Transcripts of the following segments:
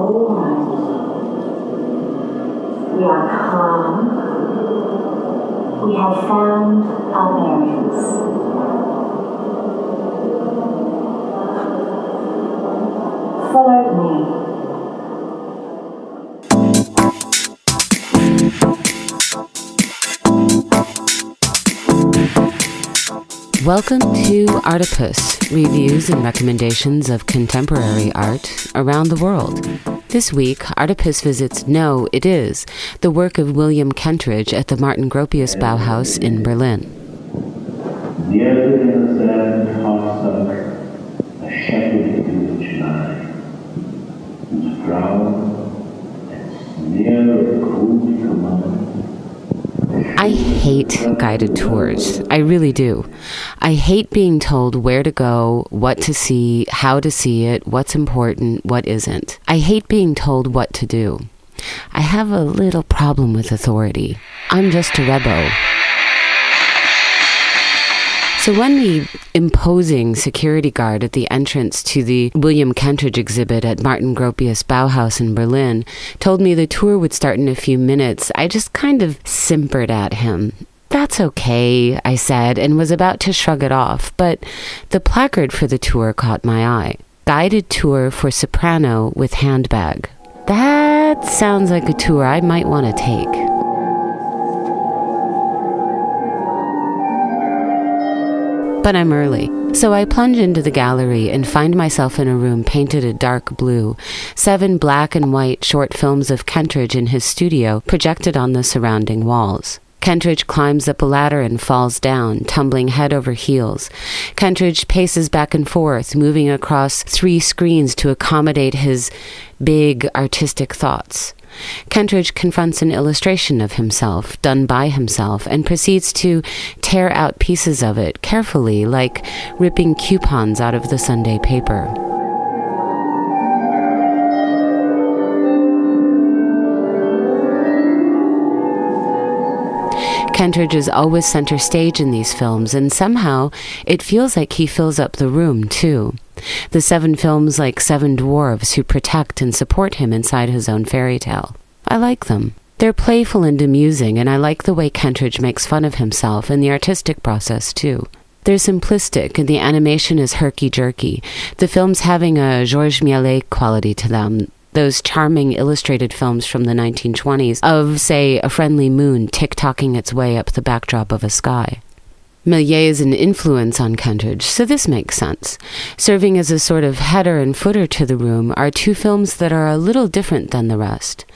all right. We are calm. We have found our bearings. Follow me. Welcome to Artipoeus, reviews and recommendations of contemporary art around the world. This week, Artipoeus visits No, It Is, the work of William Kentridge at the Martin-Gropius-Bau House in Berlin. Near in the sand, half sunk, a shattered village lie, whose brown and smear of crude command. I hate guided tours. I really do. I hate being told where to go, what to see, how to see it, what's important, what isn't. I hate being told what to do. I have a little problem with authority. I'm just a rebo. So when the imposing security guard at the entrance to the William Kentridge exhibit at Martin-Gropius-Bau House in Berlin told me the tour would start in a few minutes, I just kind of simpered at him. "That's okay," I said, and was about to shrug it off, but the placard for the tour caught my eye. Guided tour for soprano with handbag. That sounds like a tour I might want to take. But I'm early, so I plunge into the gallery and find myself in a room painted a dark blue, 7 black and white short films of Kentridge in his studio projected on the surrounding walls. Kentridge climbs up a ladder and falls down, tumbling head over heels. Kentridge paces back and forth, moving across 3 screens to accommodate his big artistic thoughts. Kentridge confronts an illustration of himself, done by himself, and proceeds to tear out pieces of it carefully, like ripping coupons out of the Sunday paper. Kentridge is always center stage in these films, and somehow it feels like he fills up the room, too. The 7 films like 7 dwarves who protect and support him inside his own fairy tale. I like them. They're playful and amusing, and I like the way Kentridge makes fun of himself and the artistic process, too. They're simplistic, and the animation is herky-jerky, the films having a Georges Méliès quality to them, those charming illustrated films from the 1920s of, say, a friendly moon tick-tocking its way up the backdrop of a sky. Méliès is an influence on Kentridge, so this makes sense. Serving as a sort of header and footer to the room are 2 films that are a little different than the rest.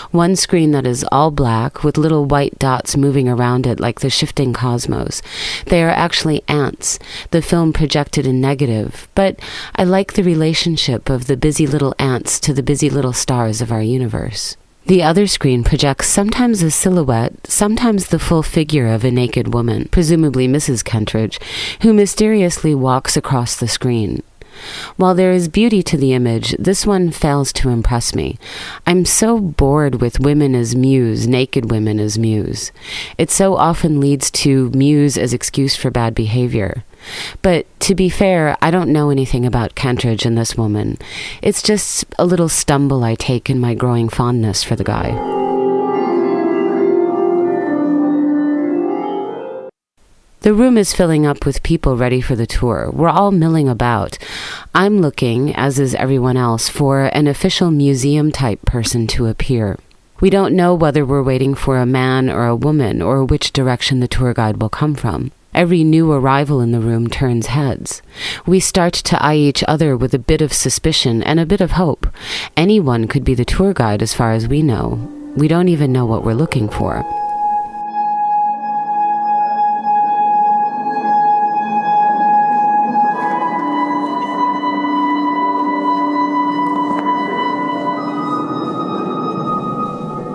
One screen that is all black, with little white dots moving around it like the shifting cosmos. They are actually ants, the film projected in negative, but I like the relationship of the busy little ants to the busy little stars of our universe. The other screen projects sometimes a silhouette, sometimes the full figure of a naked woman, presumably Mrs. Kentridge, who mysteriously walks across the screen. While there is beauty to the image, this one fails to impress me. I'm so bored with women as muse, naked women as muse. It so often leads to muse as excuse for bad behavior. But to be fair, I don't know anything about Kentridge and this woman. It's just a little stumble I take in my growing fondness for the guy. The room is filling up with people ready for the tour. We're all milling about. I'm looking, as is everyone else, for an official museum-type person to appear. We don't know whether we're waiting for a man or a woman, or which direction the tour guide will come from. Every new arrival in the room turns heads. We start to eye each other with a bit of suspicion and a bit of hope. Anyone could be the tour guide as far as we know. We don't even know what we're looking for.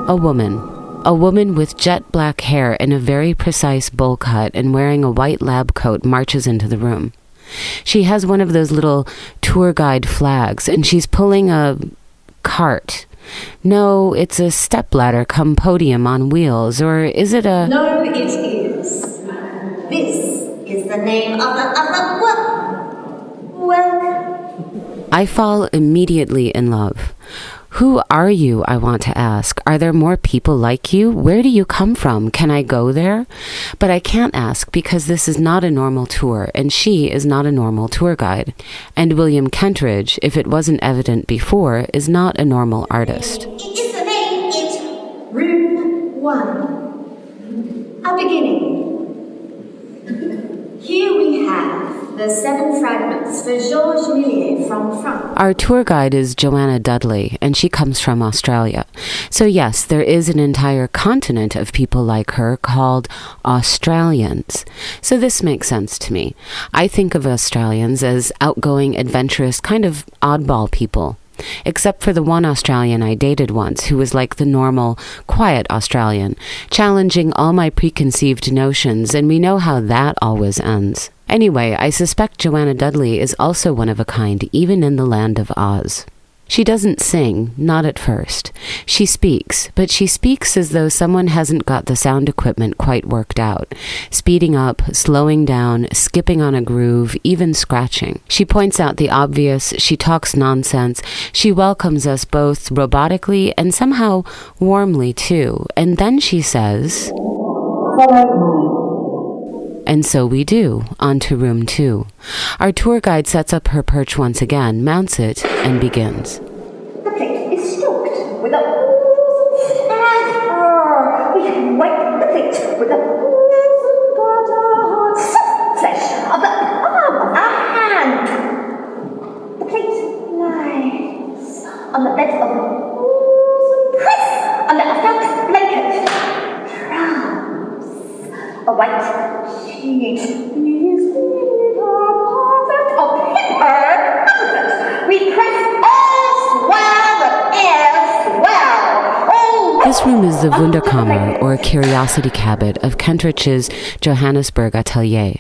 A woman with jet black hair and a very precise bowl cut and wearing a white lab coat marches into the room. She has one of those little tour guide flags, and she's pulling a cart. No, it's a stepladder come podium on wheels, or is it a... No, it is. This is the name of the other one. Welcome. I fall immediately in love. Who are you, I want to ask? Are there more people like you? Where do you come from? Can I go there? But I can't ask because this is not a normal tour, and she is not a normal tour guide. And William Kentridge, if it wasn't evident before, is not a normal artist. It is the name, it's Room 1. A beginning. Here we have the 7 fragments for Georges Millier from France. Our tour guide is Joanna Dudley, and she comes from Australia. So yes, there is an entire continent of people like her called Australians. So this makes sense to me. I think of Australians as outgoing, adventurous, kind of oddball people. Except for the one Australian I dated once, who was like the normal, quiet Australian, challenging all my preconceived notions, and we know how that always ends. Anyway, I suspect Joanna Dudley is also one of a kind, even in the land of Oz. She doesn't sing, not at first. She speaks, but she speaks as though someone hasn't got the sound equipment quite worked out, speeding up, slowing down, skipping on a groove, even scratching. She points out the obvious, she talks nonsense, she welcomes us both robotically and somehow warmly too, and then she says, and so we do, on to room 2. Our tour guide sets up her perch once again, mounts it, and begins. The plate is stoked with a and we wipe the plate with a soft flesh of the palm of our hand. The plate lies on the bed of press under a felt blanket. Drowns a white sheet. We press all swell that is swell. Oh, This room is the Wunderkammer, or curiosity cabinet, of Kentridge's Johannesburg atelier.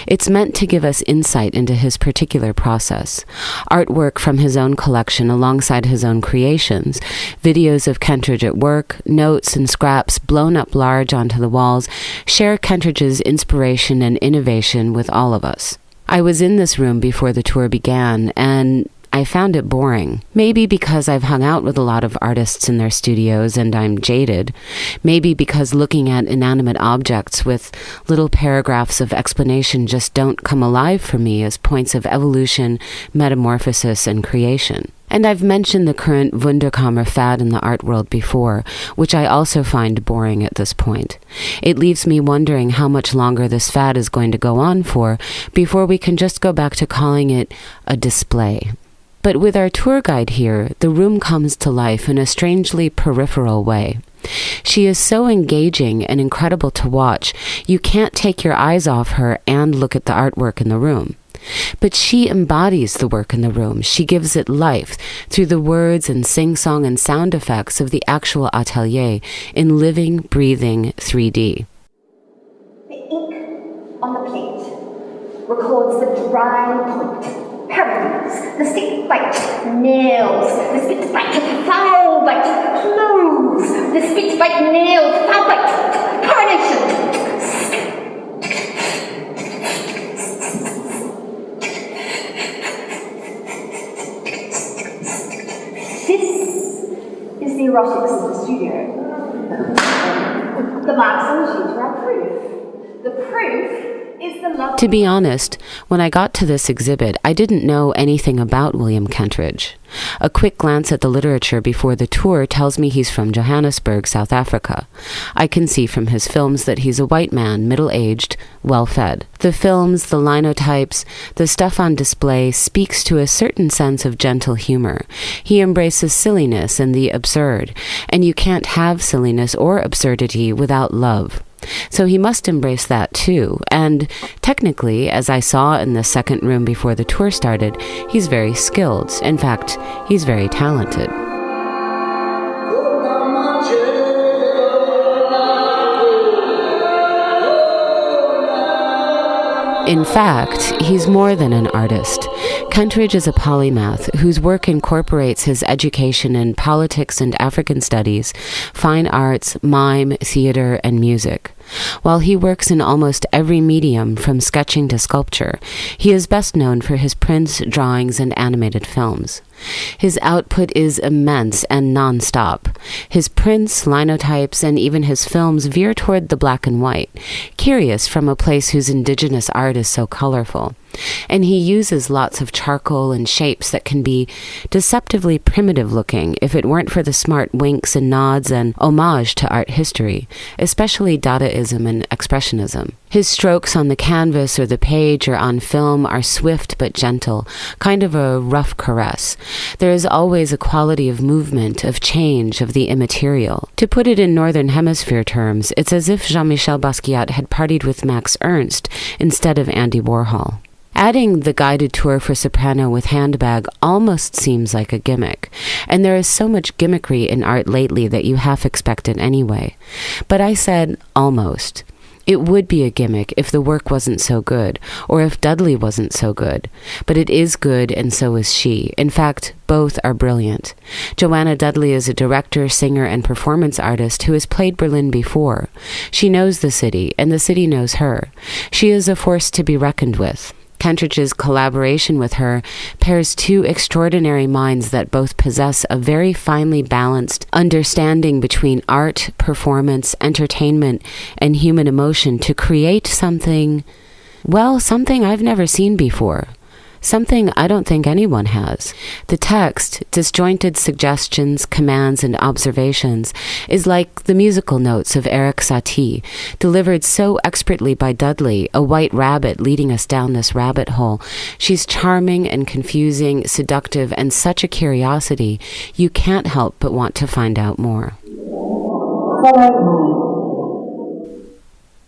It's meant to give us insight into his particular process. Artwork from his own collection alongside his own creations, videos of Kentridge at work, notes and scraps blown up large onto the walls, share Kentridge's inspiration and innovation with all of us. I was in this room before the tour began, and I found it boring. Maybe because I've hung out with a lot of artists in their studios and I'm jaded. Maybe because looking at inanimate objects with little paragraphs of explanation just don't come alive for me as points of evolution, metamorphosis, and creation. And I've mentioned the current Wunderkammer fad in the art world before, which I also find boring at this point. It leaves me wondering how much longer this fad is going to go on for before we can just go back to calling it a display. But with our tour guide here, the room comes to life in a strangely peripheral way. She is so engaging and incredible to watch, you can't take your eyes off her and look at the artwork in the room. But she embodies the work in the room. She gives it life through the words and sing-song and sound effects of the actual atelier in living, breathing 3D. the ink on the plate records the dry point, parallels, the stick bite, nails, the spit bite, foul bite, clothes, the spit bite, nails, foul bite, coronation. This is the erotics of the studio. The marks on the sheet are our proof. The proof is the love. To be honest, when I got to this exhibit, I didn't know anything about William Kentridge. A quick glance at the literature before the tour tells me he's from Johannesburg, South Africa. I can see from his films that he's a white man, middle-aged, well-fed. The films, the linotypes, the stuff on display speaks to a certain sense of gentle humor. He embraces silliness and the absurd, and you can't have silliness or absurdity without love. So he must embrace that too, and technically, as I saw in the second room before the tour started, he's very skilled. In fact, he's very talented. In fact, he's more than an artist. Kentridge is a polymath whose work incorporates his education in politics and African studies, fine arts, mime, theater, and music. While he works in almost every medium, from sketching to sculpture, he is best known for his prints, drawings, and animated films. His output is immense and non-stop. His prints, linotypes, and even his films veer toward the black and white, curious from a place whose indigenous art is so colorful. And he uses lots of charcoal and shapes that can be deceptively primitive looking if it weren't for the smart winks and nods and homage to art history, especially Dadaism and Expressionism. His strokes on the canvas or the page or on film are swift but gentle, kind of a rough caress. There is always a quality of movement, of change, of the immaterial. To put it in Northern Hemisphere terms, it's as if Jean-Michel Basquiat had partied with Max Ernst instead of Andy Warhol. Adding the guided tour for soprano with handbag almost seems like a gimmick, and there is so much gimmickry in art lately that you half expect it anyway. But I said almost. It would be a gimmick if the work wasn't so good, or if Dudley wasn't so good. But it is good, and so is she. In fact, both are brilliant. Joanna Dudley is a director, singer, and performance artist who has played Berlin before. She knows the city, and the city knows her. She is a force to be reckoned with. Kentridge's collaboration with her pairs two extraordinary minds that both possess a very finely balanced understanding between art, performance, entertainment, and human emotion to create something, well, something I've never seen before. Something I don't think anyone has. The text, disjointed suggestions, commands, and observations, is like the musical notes of Eric Satie, delivered so expertly by Dudley, a white rabbit leading us down this rabbit hole. She's charming and confusing, seductive, and such a curiosity, you can't help but want to find out more.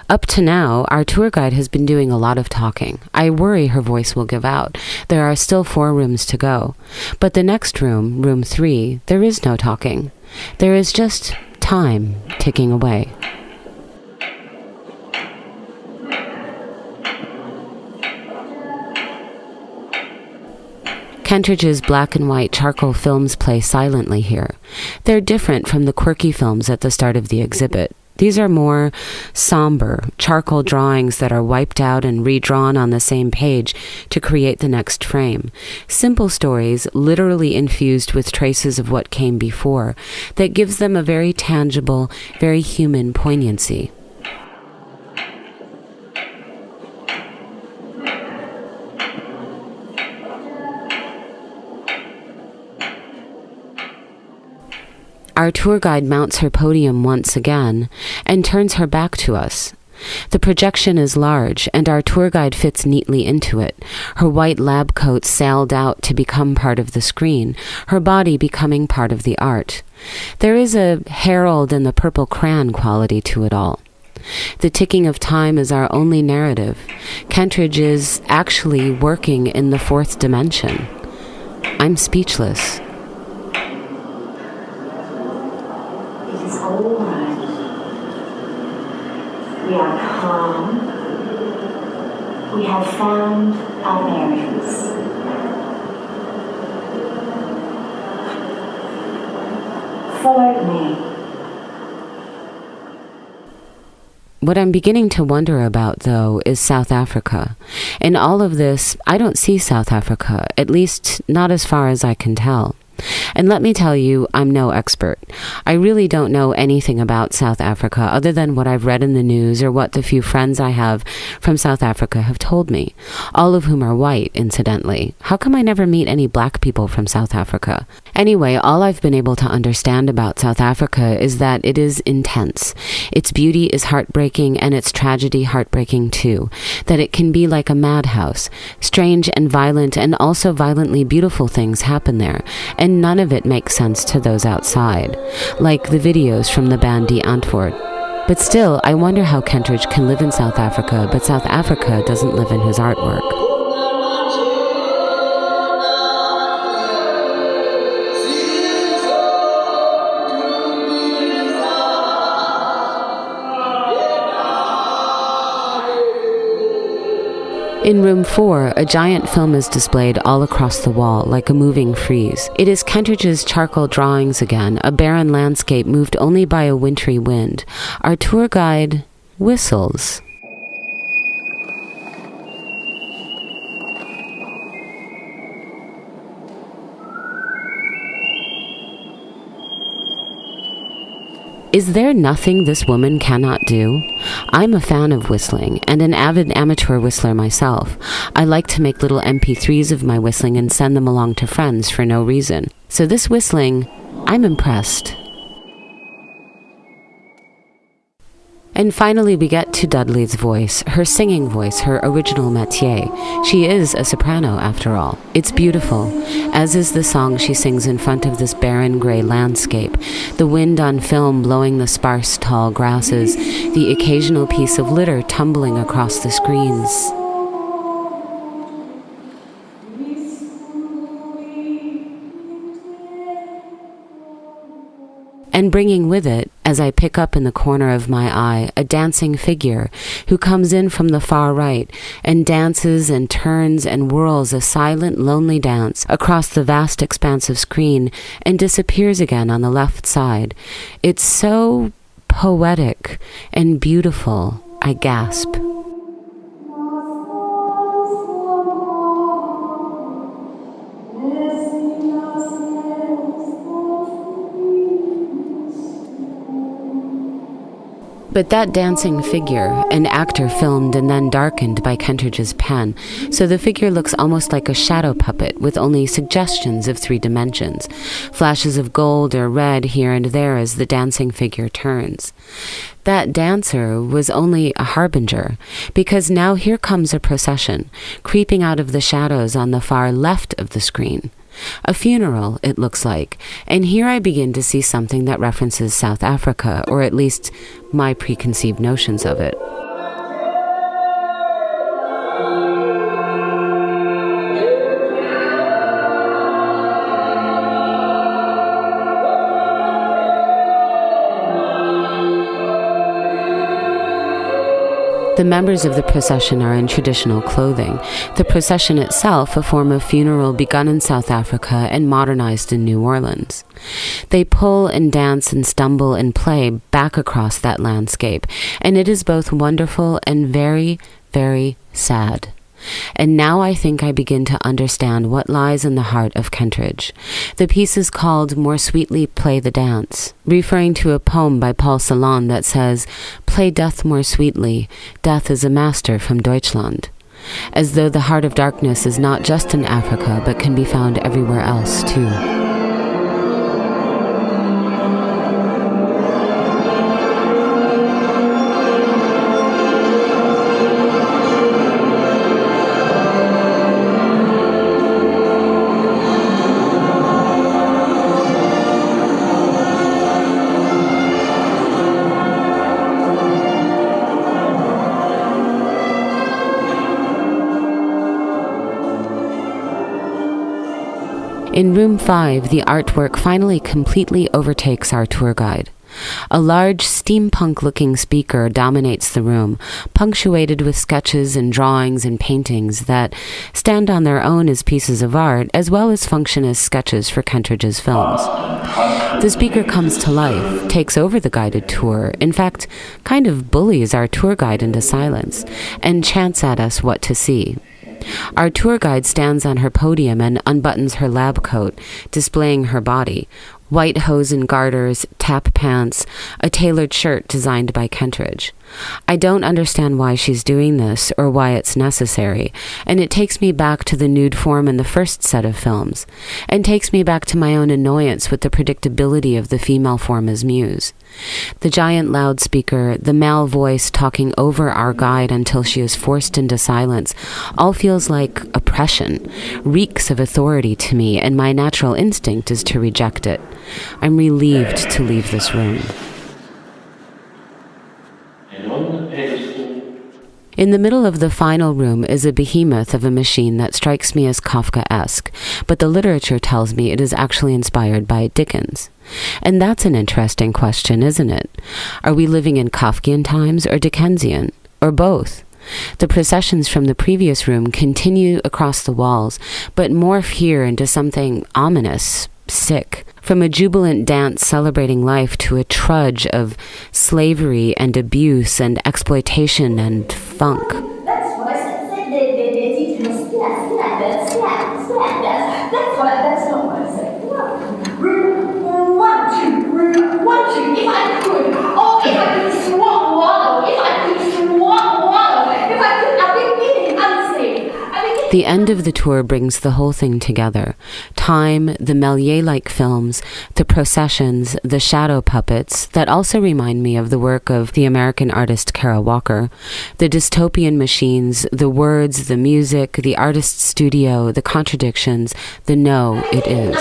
Up to now, our tour guide has been doing a lot of talking. I worry her voice will give out. There are still 4 rooms to go. But the next room, room 3, there is no talking. There is just time ticking away. Kentridge's black and white charcoal films play silently here. They're different from the quirky films at the start of the exhibit. These are more somber, charcoal drawings that are wiped out and redrawn on the same page to create the next frame. Simple stories, literally infused with traces of what came before, that gives them a very tangible, very human poignancy. Our tour guide mounts her podium once again and turns her back to us. The projection is large, and our tour guide fits neatly into it, her white lab coat sailed out to become part of the screen, her body becoming part of the art. There is a Harold and the Purple Crayon quality to it all. The ticking of time is our only narrative. Kentridge is actually working in the 4th dimension. I'm speechless. All right. We are calm. We have found our bearings. Follow me. What I'm beginning to wonder about, though, is South Africa. In all of this, I don't see South Africa, at least not as far as I can tell. And let me tell you, I'm no expert. I really don't know anything about South Africa other than what I've read in the news or what the few friends I have from South Africa have told me, all of whom are white, incidentally. How come I never meet any black people from South Africa? Anyway, all I've been able to understand about South Africa is that it is intense. Its beauty is heartbreaking and its tragedy heartbreaking too. That it can be like a madhouse. Strange and violent and also violently beautiful things happen there. And none of it makes sense to those outside, like the videos from the band Die Antwoord. But still, I wonder how Kentridge can live in South Africa, but South Africa doesn't live in his artwork. In room 4, a giant film is displayed all across the wall, like a moving frieze. It is Kentridge's charcoal drawings again, a barren landscape moved only by a wintry wind. Our tour guide whistles. Is there nothing this woman cannot do? I'm a fan of whistling and an avid amateur whistler myself. I like to make little MP3s of my whistling and send them along to friends for no reason. So this whistling, I'm impressed. And finally we get to Dudley's voice, her singing voice, her original métier. She is a soprano after all. It's beautiful, as is the song she sings in front of this barren gray landscape, the wind on film blowing the sparse tall grasses, the occasional piece of litter tumbling across the screens. And bringing with it, as I pick up in the corner of my eye, a dancing figure who comes in from the far right and dances and turns and whirls a silent, lonely dance across the vast expanse of screen and disappears again on the left side. It's so poetic and beautiful, I gasp. But that dancing figure, an actor filmed and then darkened by Kentridge's pen, so the figure looks almost like a shadow puppet with only suggestions of 3 dimensions, flashes of gold or red here and there as the dancing figure turns. That dancer was only a harbinger, because now here comes a procession, creeping out of the shadows on the far left of the screen. A funeral, it looks like, and here I begin to see something that references South Africa, or at least my preconceived notions of it. The members of the procession are in traditional clothing. The procession itself, a form of funeral begun in South Africa and modernized in New Orleans. They pull and dance and stumble and play back across that landscape, and it is both wonderful and very, very sad. And now I think I begin to understand what lies in the heart of Kentridge. The piece is called More Sweetly Play the Dance, referring to a poem by Paul Celan that says, "Play death more sweetly, death is a master from Deutschland," as though the heart of darkness is not just in Africa, but can be found everywhere else too. In room 5, the artwork finally completely overtakes our tour guide. A large steampunk-looking speaker dominates the room, punctuated with sketches and drawings and paintings that stand on their own as pieces of art, as well as function as sketches for Kentridge's films. The speaker comes to life, takes over the guided tour, in fact, kind of bullies our tour guide into silence, and chants at us what to see. Our tour guide stands on her podium and unbuttons her lab coat, displaying her body. White hose and garters, tap pants, a tailored shirt designed by Kentridge. I don't understand why she's doing this or why it's necessary, and it takes me back to the nude form in the first set of films, and takes me back to my own annoyance with the predictability of the female form as muse. The giant loudspeaker, the male voice talking over our guide until she is forced into silence, all feels like oppression, reeks of authority to me, and my natural instinct is to reject it. I'm relieved to leave this room. In the middle of the final room is a behemoth of a machine that strikes me as Kafkaesque, but the literature tells me it is actually inspired by Dickens. And that's an interesting question, isn't it? Are we living in Kafkian times or Dickensian? Or both? The processions from the previous room continue across the walls, but morph here into something ominous, sick. From a jubilant dance celebrating life to a trudge of slavery and abuse and exploitation and funk. That's what I said. That's not what I said. Room 1, 2, room 1, 2. If I could, The end of the tour brings the whole thing together. Time, the Méliès-like films, the processions, the shadow puppets that also remind me of the work of the American artist Kara Walker, the dystopian machines, the words, the music, the artist's studio, the contradictions, the no, it is.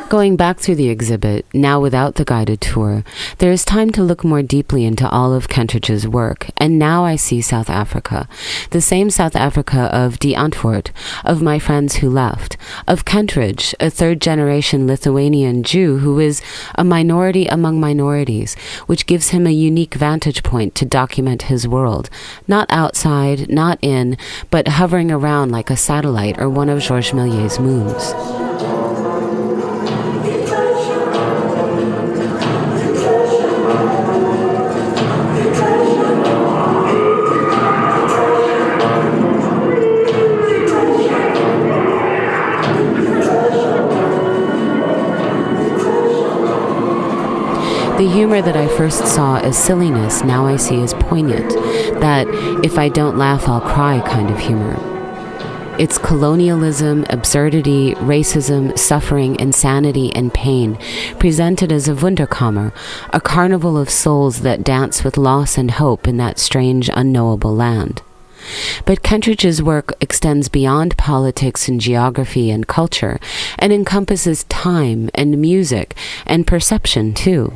Going back through the exhibit, now without the guided tour, there is time to look more deeply into all of Kentridge's work, and now I see South Africa, the same South Africa of Die Antwoord, of My Friends Who Left, of Kentridge, a third-generation Lithuanian Jew who is a minority among minorities, which gives him a unique vantage point to document his world, not outside, not in, but hovering around like a satellite or one of Georges Méliès's moons. The humor that I first saw as silliness, now I see as poignant, that if I don't laugh, I'll cry kind of humor. It's colonialism, absurdity, racism, suffering, insanity, and pain, presented as a Wunderkammer, a carnival of souls that dance with loss and hope in that strange, unknowable land. But Kentridge's work extends beyond politics and geography and culture, and encompasses time and music and perception too.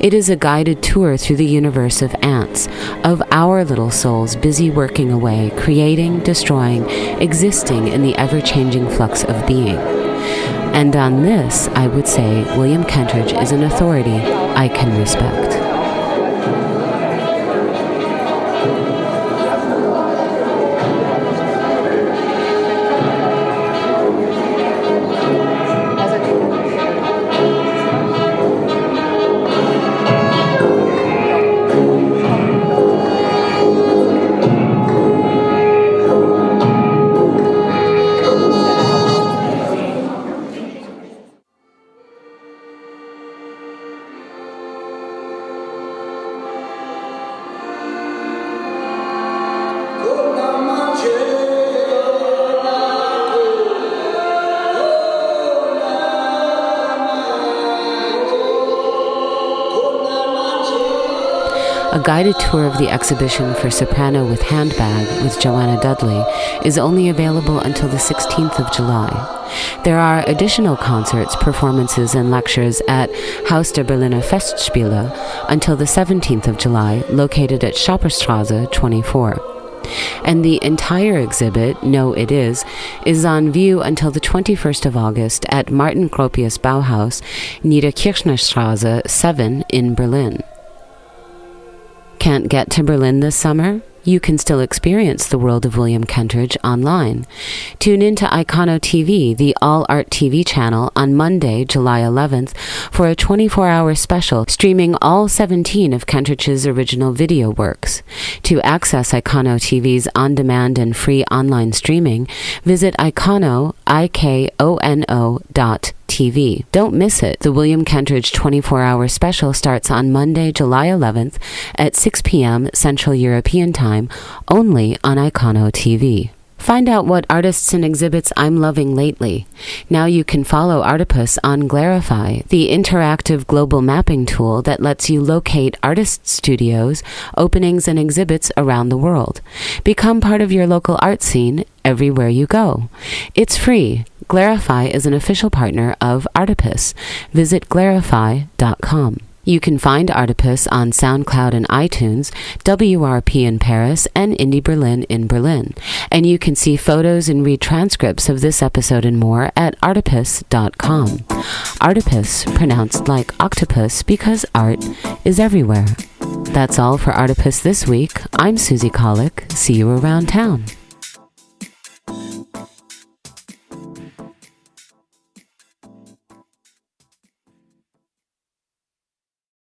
It is a guided tour through the universe of ants, of our little souls busy working away, creating, destroying, existing in the ever-changing flux of being. And on this, I would say William Kentridge is an authority I can respect. A guided tour of the exhibition for Soprano with Handbag with Joanna Dudley is only available until the 16th of July. There are additional concerts, performances, and lectures at Haus der Berliner Festspiele until the 17th of July, located at Schopperstrasse 24. And the entire exhibit, No It Is on view until the 21st of August at Martin-Gropius-Bau Haus, Niederkirchnerstraße 7 in Berlin. Can't get to Berlin this summer? You can still experience the world of William Kentridge online. Tune in to Icono TV, the all-art TV channel, on Monday, July 11th, for a 24-hour special streaming all 17 of Kentridge's original video works. To access Icono TV's on-demand and free online streaming, visit Icono, IKONO.TV. Don't miss it. The William Kentridge 24-hour special starts on Monday, July 11th at 6 p.m. Central European Time, only on Icono TV. Find out what artists and exhibits I'm loving lately. Now you can follow Artipoeus on Glarify, the interactive global mapping tool that lets you locate artist studios, openings, and exhibits around the world. Become part of your local art scene everywhere you go. It's free. Glarify is an official partner of Artipoeus. Visit glarify.com. You can find Artipoeus on SoundCloud and iTunes, WRP in Paris, and indieBerlin in Berlin. And you can see photos and read transcripts of this episode and more at artipoeus.com. Artipoeus, pronounced like octopus because art is everywhere. That's all for Artipoeus this week. I'm Susie Kahlich. See you around town.